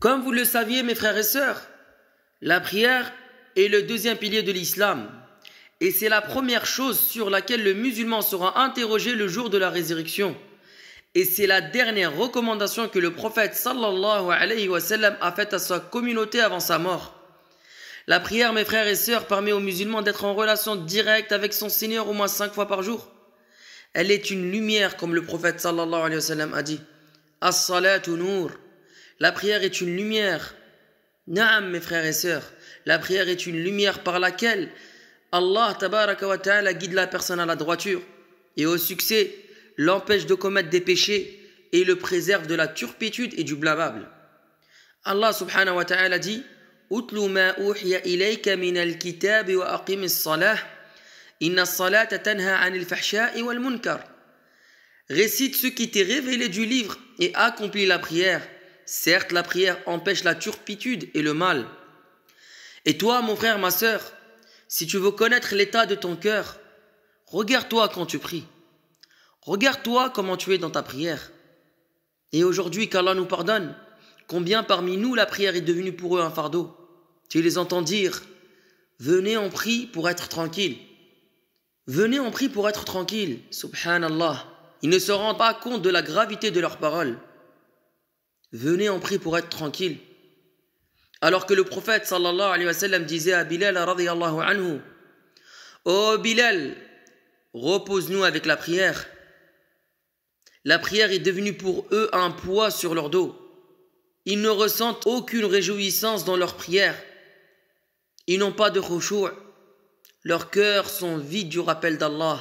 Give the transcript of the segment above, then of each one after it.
Comme vous le saviez, mes frères et sœurs, la prière est le deuxième pilier de l'islam. Et c'est la première chose sur laquelle le musulman sera interrogé le jour de la résurrection. Et c'est la dernière recommandation que le prophète sallallahu alayhi wa sallam a faite à sa communauté avant sa mort. La prière, mes frères et sœurs, permet aux musulmans d'être en relation directe avec son Seigneur au moins 5 fois par jour. Elle est une lumière, comme le prophète sallallahu alayhi wa sallam a dit. As-salatu nur. La prière est une lumière. Naam, mes frères et sœurs, la prière est une lumière par laquelle Allah tabaraka wa ta'ala guide la personne à la droiture et au succès, l'empêche de commettre des péchés et le préserve de la turpitude et du blâmable. Allah subhanahu wa ta'ala dit Utlu ma uhiya ilayka min al-kitab wa aqim as-salah inna as-salata tanha 'anil fahsha'i wal munkar. Récite ce qui t'est révélé du livre et accomplis la prière. Certes, la prière empêche la turpitude et le mal. Et toi, mon frère, ma sœur, si tu veux connaître l'état de ton cœur, regarde-toi quand tu pries. Regarde-toi comment tu es dans ta prière. Et aujourd'hui, qu'Allah nous pardonne, combien parmi nous la prière est devenue pour eux un fardeau. Tu les entends dire « Venez, on prie pour être tranquille. » Venez, on prie pour être tranquille. Subhanallah. Ils ne se rendent pas compte de la gravité de leurs paroles. Venez, on prie pour être tranquille. Alors que le prophète sallallahu alayhi wa sallam disait à Bilal radiyallahu anhu « Oh Bilal, repose-nous avec la prière. » La prière est devenue pour eux un poids sur leur dos. Ils ne ressentent aucune réjouissance dans leur prière. Ils n'ont pas de khushu'. Leurs cœurs sont vides du rappel d'Allah.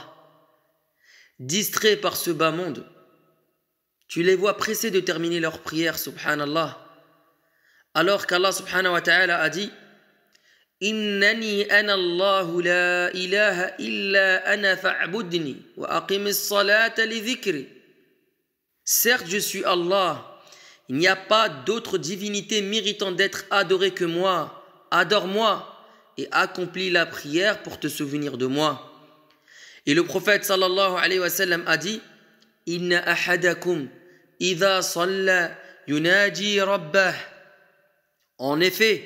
Distraits par ce bas monde. Tu les vois pressés de terminer leur prière, subhanallah. Alors qu'Allah subhanahu wa ta'ala a dit Innani ana Allahu la ilaha illa ana fa'budni wa aqimis salata li dhikri. Certes, je suis Allah. Il n'y a pas d'autre divinité méritant d'être adorée que moi. Adore-moi et accomplis la prière pour te souvenir de moi. Et le prophète sallallahu alayhi wa sallam a dit Inna ahadakum idha salla yunaji rabbah. En effet,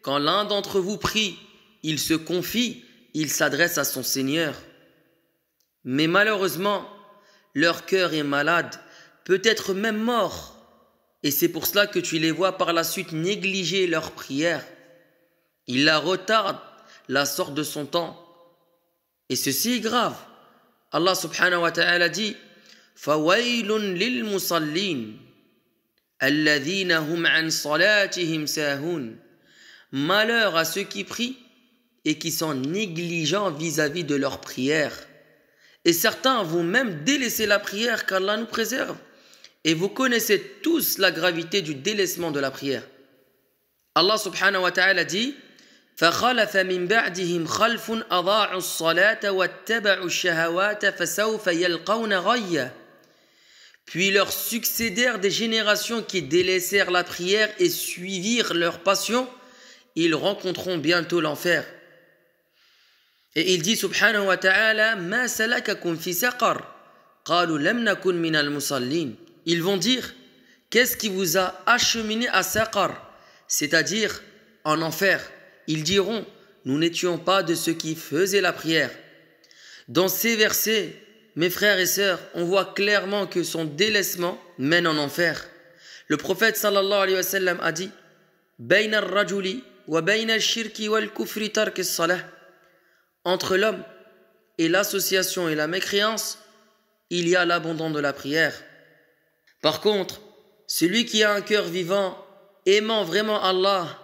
quand l'un d'entre vous prie, il se confie, il s'adresse à son Seigneur. Mais malheureusement, leur cœur est malade, peut-être même mort. Et c'est pour cela que tu les vois par la suite négliger leur prière. Ils la retardent, la sortent de son temps. Et ceci est grave. Allah subhanahu wa ta'ala dit فَوَيْلٌ لِلْمُصَلِّينَ الَّذِينَ هُمْ عَنْ صَلَاتِهِمْ سَاهُونَ. Malheur à ceux qui prient et qui sont négligents vis-à-vis de leur prière. Et certains vont même délaisser la prière qu'Allah nous préserve. Et vous connaissez tous la gravité du délaissement de la prière. Allah subhanahu wa ta'ala dit فَخَلَفَ مِنْ بَعْدِهِمْ خَلْفٌ أَضَاعُوا الصَّلَاةَ وَاتَّبَعُوا الشَّهَوَاتَ فَسَوْفَ يَلْقَوْنَ غَيًّا. Puis leur succédèrent des générations qui délaissèrent la prière et suivirent leur passion. Ils rencontreront bientôt l'enfer. Et il dit subhanahu wa ta'ala مَا سَلَكَكُمْ فِي سَقَرٍ قَالُوا لَمْ نَكُنْ مِنَ الْمُصَلِّينَ. Ils vont dire qu'est-ce qui vous a acheminé à Saqar, c'est-à-dire en enfer. Ils diront nous n'étions pas de ceux qui faisaient la prière. Dans ces versets, mes frères et sœurs, on voit clairement que son délaissement mène en enfer. Le prophète sallallahu alayhi wa sallam a dit بَيْنَ الرَّجُلِ وَبَيْنَ الشِّرْكِ وَالْكُفْرِ تَرْكِ الصَّلَاةِ. Entre l'homme et l'association et la mécréance, il y a l'abandon de la prière. Par contre, celui qui a un cœur vivant, aimant vraiment Allah,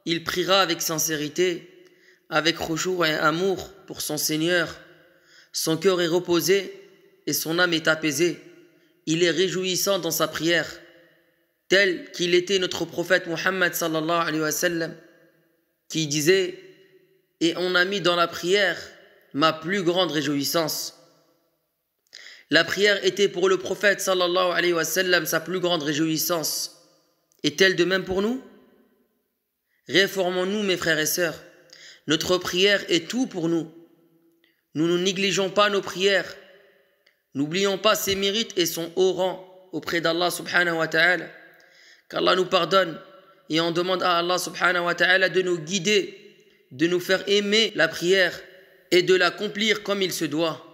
il priera avec sincérité, avec khushu' et amour pour son Seigneur. Son cœur est reposé et son âme est apaisée. Il est réjouissant dans sa prière, tel qu'il était notre prophète Muhammad sallallahu alayhi wa sallam, qui disait « Et on a mis dans la prière ma plus grande réjouissance ». La prière était pour le prophète sallallahu alayhi wa sallam sa plus grande réjouissance. Est-elle de même pour nous? Réformons-nous, mes frères et sœurs. Notre prière est tout pour nous. Nous ne négligeons pas nos prières. N'oublions pas ses mérites et son haut rang auprès d'Allah subhanahu wa ta'ala. Qu'Allah nous pardonne et on demande à Allah subhanahu wa ta'ala de nous guider, de nous faire aimer la prière et de l'accomplir comme il se doit.